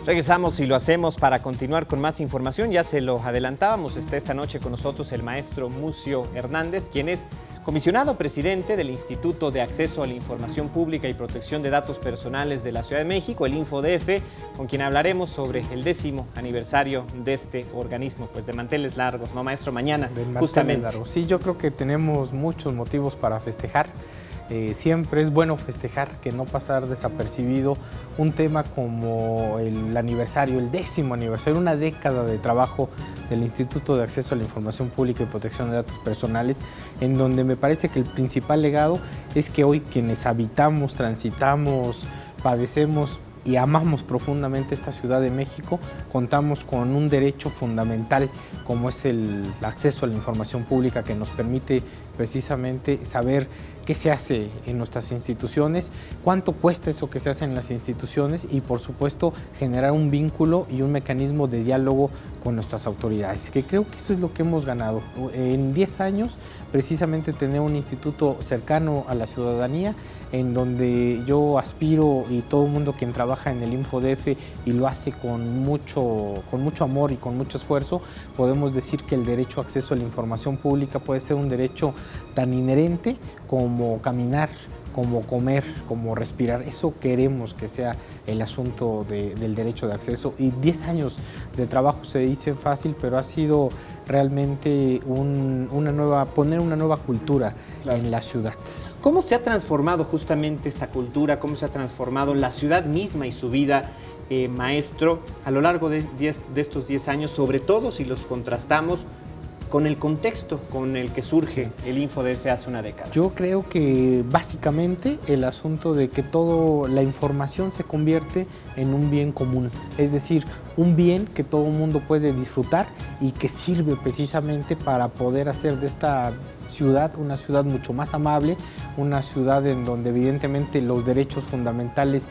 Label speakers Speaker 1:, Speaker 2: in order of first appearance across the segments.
Speaker 1: Regresamos y lo hacemos para continuar con más información. Ya se lo adelantábamos, está esta noche con nosotros el maestro Mucio Hernández, quien es comisionado presidente del Instituto de Acceso a la Información Pública y Protección de Datos Personales de la Ciudad de México, el InfoDF, con quien hablaremos sobre el 10º aniversario de este organismo, pues de manteles largos, ¿no, maestro? Mañana, justamente.
Speaker 2: Largos. Sí, yo creo que tenemos muchos motivos para festejar. Siempre es bueno festejar, que no pasar desapercibido un tema como el aniversario, el 10º aniversario, una década de trabajo del Instituto de Acceso a la Información Pública y Protección de Datos Personales, en donde me parece que el principal legado es que hoy quienes habitamos, transitamos, padecemos y amamos profundamente esta Ciudad de México, contamos con un derecho fundamental como es el acceso a la información pública, que nos permite precisamente saber qué se hace en nuestras instituciones, cuánto cuesta eso que se hace en las instituciones y, por supuesto, generar un vínculo y un mecanismo de diálogo con nuestras autoridades, que creo que eso es lo que hemos ganado. En 10 años, precisamente tener un instituto cercano a la ciudadanía, en donde yo aspiro, y todo el mundo quien trabaja en el InfoDF y lo hace con mucho amor y con mucho esfuerzo, podemos decir que el derecho a acceso a la información pública puede ser un derecho tan inherente como caminar, como comer, como respirar. Eso queremos que sea el asunto del derecho de acceso. Y 10 años de trabajo se dice fácil, pero ha sido realmente poner una nueva cultura en la ciudad.
Speaker 1: ¿Cómo se ha transformado justamente esta cultura? ¿Cómo se ha transformado la ciudad misma y su vida, maestro, a lo largo de estos 10 años, sobre todo si los contrastamos con el contexto con el que surge el InfoDF hace una década?
Speaker 2: Yo creo que básicamente el asunto de que toda la información se convierte en un bien común, es decir, un bien que todo el mundo puede disfrutar y que sirve precisamente para poder hacer de esta ciudad una ciudad mucho más amable, una ciudad en donde evidentemente los derechos fundamentales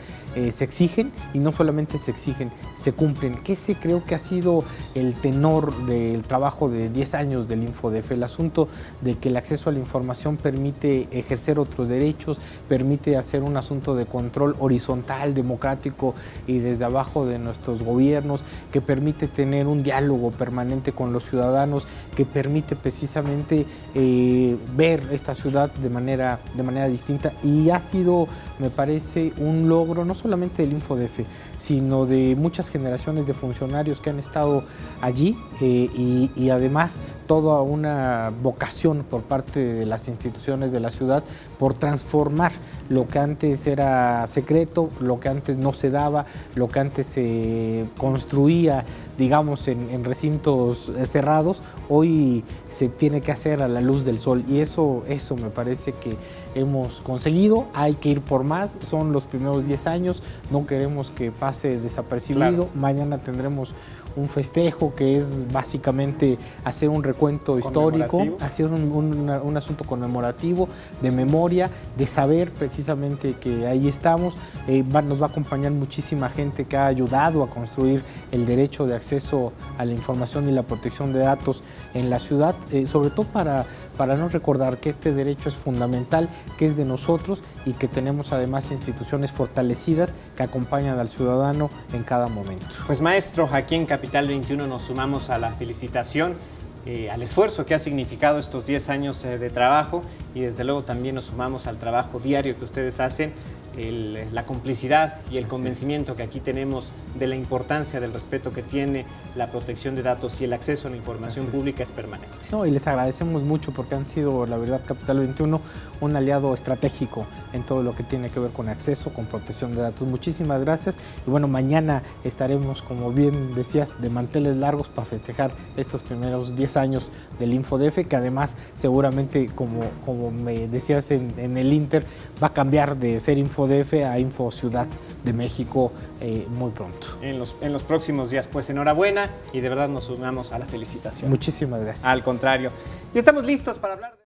Speaker 2: se exigen, y no solamente se exigen, se cumplen. Que ese creo que ha sido el tenor del trabajo de 10 años del InfoDF, el asunto de que el acceso a la información permite ejercer otros derechos, permite hacer un asunto de control horizontal, democrático y desde abajo de nuestros gobiernos, que permite tener un diálogo permanente con los ciudadanos, que permite precisamente ver esta ciudad de manera distinta, y ha sido, me parece, un logro no solamente del InfoDF, sino de muchas generaciones de funcionarios que han estado allí, y además toda una vocación por parte de las instituciones de la ciudad por transformar lo que antes era secreto, lo que antes no se daba, lo que antes se construía, digamos, en recintos cerrados, hoy se tiene que hacer a la luz del sol, y eso me parece que hemos conseguido. Hay que ir por más, son los primeros 10 años, no queremos que pase desapercibido. Claro. Mañana tendremos un festejo que es básicamente hacer un recuento histórico, hacer un asunto conmemorativo, de memoria, de saber precisamente que ahí estamos. Nos va a acompañar muchísima gente que ha ayudado a construir el derecho de acceso a la información y la protección de datos en la ciudad, sobre todo para no recordar que este derecho es fundamental, que es de nosotros y que tenemos además instituciones fortalecidas que acompañan al ciudadano en cada momento.
Speaker 1: Pues maestro, aquí en Capital 21 nos sumamos a la felicitación, al esfuerzo que ha significado estos 10 años de trabajo, y desde luego también nos sumamos al trabajo diario que ustedes hacen. La complicidad y el convencimiento que aquí tenemos de la importancia del respeto que tiene la protección de datos y el acceso a la información pública es permanente.
Speaker 2: No, y les agradecemos mucho porque han sido, la verdad, Capital 21, un aliado estratégico en todo lo que tiene que ver con acceso, con protección de datos. Muchísimas gracias. Y bueno, mañana estaremos, como bien decías, de manteles largos para festejar estos primeros 10 años del InfoDF, que además seguramente, como me decías en el Inter, va a cambiar de ser InfoDF a Info Ciudad de México muy pronto.
Speaker 1: En los próximos días, pues enhorabuena, y de verdad nos sumamos a la felicitación.
Speaker 2: Muchísimas gracias.
Speaker 1: Al contrario. Y estamos listos para hablar de...